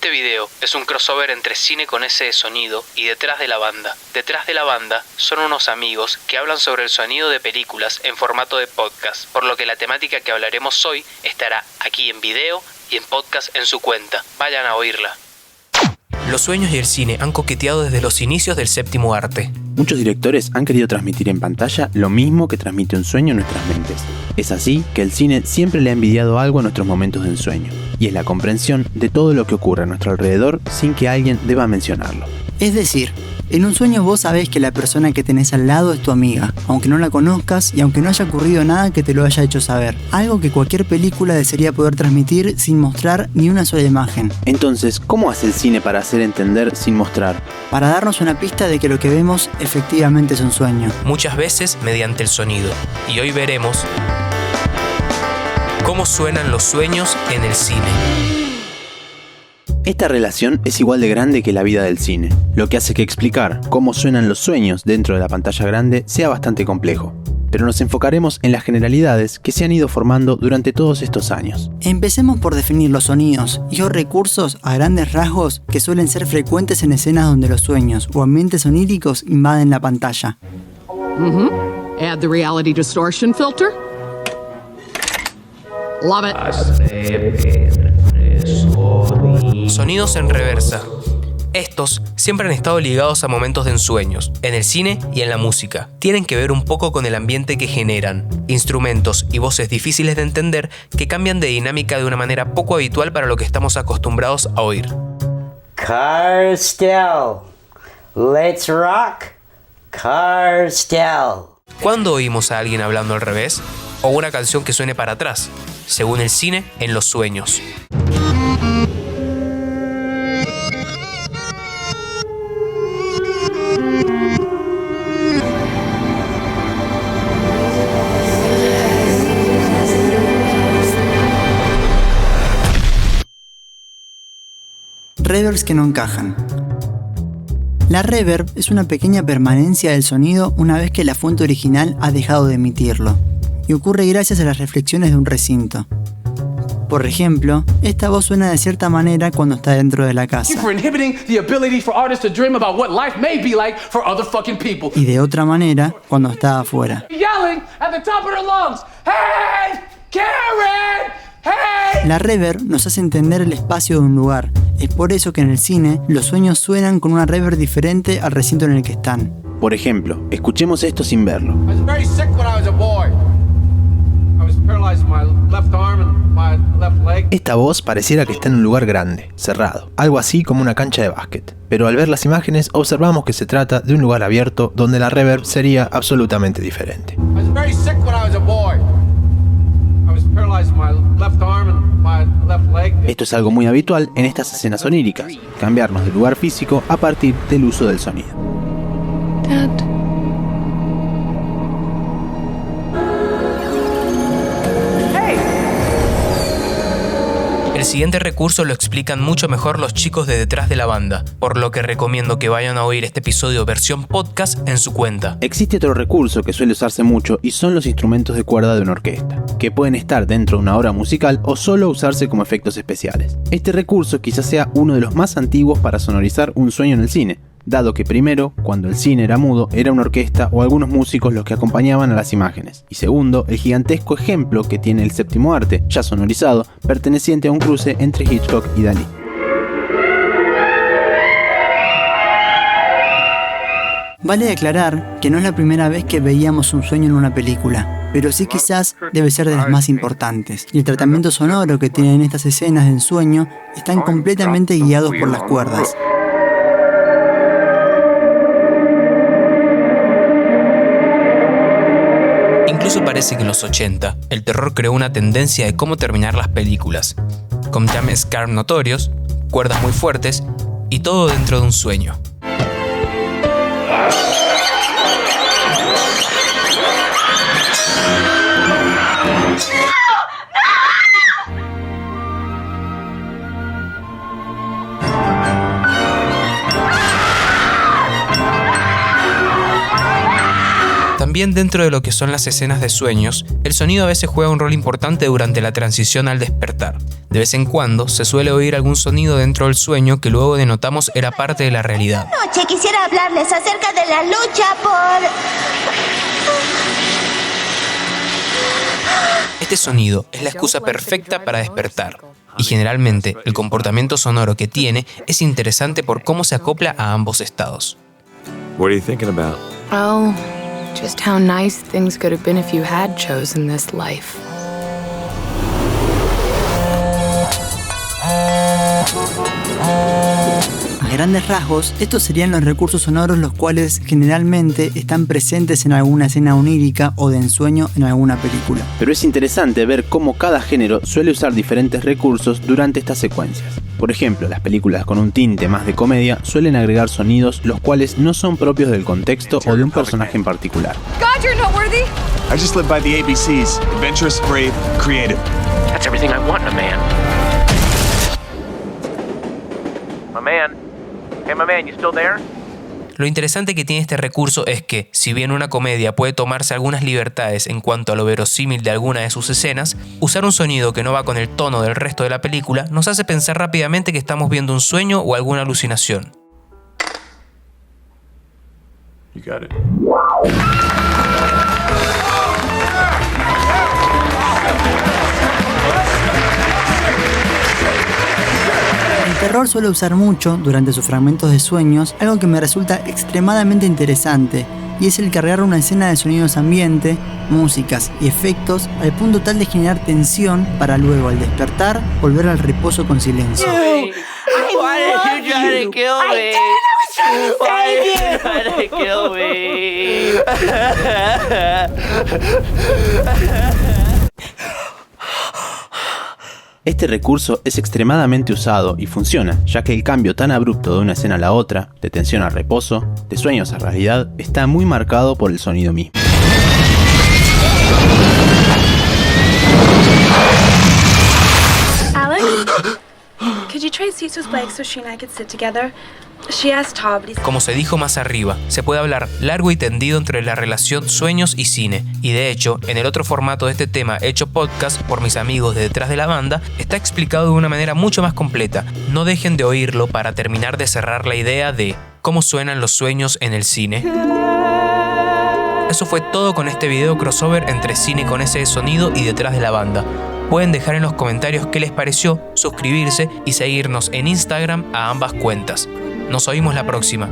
Este video es un crossover entre Cine con S de sonido y Detrás de la Banda. Detrás de la Banda son unos amigos que hablan sobre el sonido de películas en formato de podcast, por lo que la temática que hablaremos hoy estará aquí en video y en podcast en su cuenta. Vayan a oírla. Los sueños y el cine han coqueteado desde los inicios del séptimo arte. Muchos directores han querido transmitir en pantalla lo mismo que transmite un sueño en nuestras mentes. Es así que el cine siempre le ha envidiado algo a nuestros momentos de ensueño, y es la comprensión de todo lo que ocurre a nuestro alrededor sin que alguien deba mencionarlo. Es decir, en un sueño vos sabés que la persona que tenés al lado es tu amiga, aunque no la conozcas y aunque no haya ocurrido nada que te lo haya hecho saber. Algo que cualquier película desearía poder transmitir sin mostrar ni una sola imagen. Entonces, ¿cómo hace el cine para hacer entender sin mostrar? Para darnos una pista de que lo que vemos efectivamente es un sueño. Muchas veces mediante el sonido. Y hoy veremos cómo suenan los sueños en el cine. Esta relación es igual de grande que la vida del cine, lo que hace que explicar cómo suenan los sueños dentro de la pantalla grande sea bastante complejo. Pero nos enfocaremos en las generalidades que se han ido formando durante todos estos años. Empecemos por definir los sonidos y o recursos a grandes rasgos que suelen ser frecuentes en escenas donde los sueños o ambientes oníricos invaden la pantalla. Add the reality distortion filter. Love it. Sonidos en reversa. Estos siempre han estado ligados a momentos de ensueños, en el cine y en la música. Tienen que ver un poco con el ambiente que generan, instrumentos y voces difíciles de entender que cambian de dinámica de una manera poco habitual para lo que estamos acostumbrados a oír. Carstel, let's rock, Carstel. ¿Cuándo oímos a alguien hablando al revés? O una canción que suene para atrás, según el cine, en los sueños. Reverbs que no encajan. La reverb es una pequeña permanencia del sonido una vez que la fuente original ha dejado de emitirlo, y ocurre gracias a las reflexiones de un recinto. Por ejemplo, esta voz suena de cierta manera cuando está dentro de la casa, y de otra manera cuando está afuera. La reverb nos hace entender el espacio de un lugar. Es por eso que en el cine los sueños suenan con una reverb diferente al recinto en el que están. Por ejemplo, escuchemos esto sin verlo. Esta voz pareciera que está en un lugar grande, cerrado, algo así como una cancha de básquet. Pero al ver las imágenes observamos que se trata de un lugar abierto donde la reverb sería absolutamente diferente. Esto es algo muy habitual en estas escenas oníricas, cambiarnos de lugar físico a partir del uso del sonido. Dad. El siguiente recurso lo explican mucho mejor los chicos de Detrás de la Banda, por lo que recomiendo que vayan a oír este episodio versión podcast en su cuenta. Existe otro recurso que suele usarse mucho y son los instrumentos de cuerda de una orquesta, que pueden estar dentro de una obra musical o solo usarse como efectos especiales. Este recurso quizás sea uno de los más antiguos para sonorizar un sueño en el cine, dado que primero, cuando el cine era mudo, era una orquesta o algunos músicos los que acompañaban a las imágenes, y segundo, el gigantesco ejemplo que tiene el séptimo arte, ya sonorizado, perteneciente a un cruce entre Hitchcock y Dalí. Vale aclarar que no es la primera vez que veíamos un sueño en una película, pero sí quizás debe ser de las más importantes, y el tratamiento sonoro que tienen estas escenas de ensueño están completamente guiados por las cuerdas. Incluso parece que en los 80, el terror creó una tendencia de cómo terminar las películas, con jump scare notorios, cuerdas muy fuertes y todo dentro de un sueño. También dentro de lo que son las escenas de sueños, el sonido a veces juega un rol importante durante la transición al despertar. De vez en cuando se suele oír algún sonido dentro del sueño que luego denotamos era parte de la realidad. Noche quisiera hablarles acerca de la lucha por... Este sonido es la excusa perfecta para despertar. Y generalmente el comportamiento sonoro que tiene es interesante por cómo se acopla a ambos estados. What are you thinking about? Oh, just how nice things could have been if you had chosen this life. A grandes rasgos, estos serían los recursos sonoros los cuales generalmente están presentes en alguna escena onírica o de ensueño en alguna película. Pero es interesante ver cómo cada género suele usar diferentes recursos durante estas secuencias. Por ejemplo, las películas con un tinte más de comedia suelen agregar sonidos los cuales no son propios del contexto o de un personaje en particular. God, you're noteworthy. I just live by the ABCs. Adventurous, brave, creative. That's everything I want in a man. My man. Hey, my man, you still there? Lo interesante que tiene este recurso es que, si bien una comedia puede tomarse algunas libertades en cuanto a lo verosímil de alguna de sus escenas, usar un sonido que no va con el tono del resto de la película nos hace pensar rápidamente que estamos viendo un sueño o alguna alucinación. You got it. El terror suele usar mucho, durante sus fragmentos de sueños, algo que me resulta extremadamente interesante, y es el cargar una escena de sonidos ambiente, músicas y efectos al punto tal de generar tensión para luego, al despertar, volver al reposo con silencio. Este recurso es extremadamente usado y funciona, ya que el cambio tan abrupto de una escena a la otra, de tensión a reposo, de sueños a realidad, está muy marcado por el sonido mismo. Alex, could you trade seats with Blake so she and I could sit together? She asked Todd, but he's... Como se dijo más arriba, se puede hablar largo y tendido entre la relación sueños y cine, y de hecho, en el otro formato de este tema hecho podcast por mis amigos de Detrás de la Banda, está explicado de una manera mucho más completa. No dejen de oírlo para terminar de cerrar la idea de cómo suenan los sueños en el cine. Eso fue todo con este video crossover entre Cine con ese sonido y Detrás de la Banda. Pueden dejar en los comentarios qué les pareció, suscribirse y seguirnos en Instagram a ambas cuentas. Nos oímos la próxima.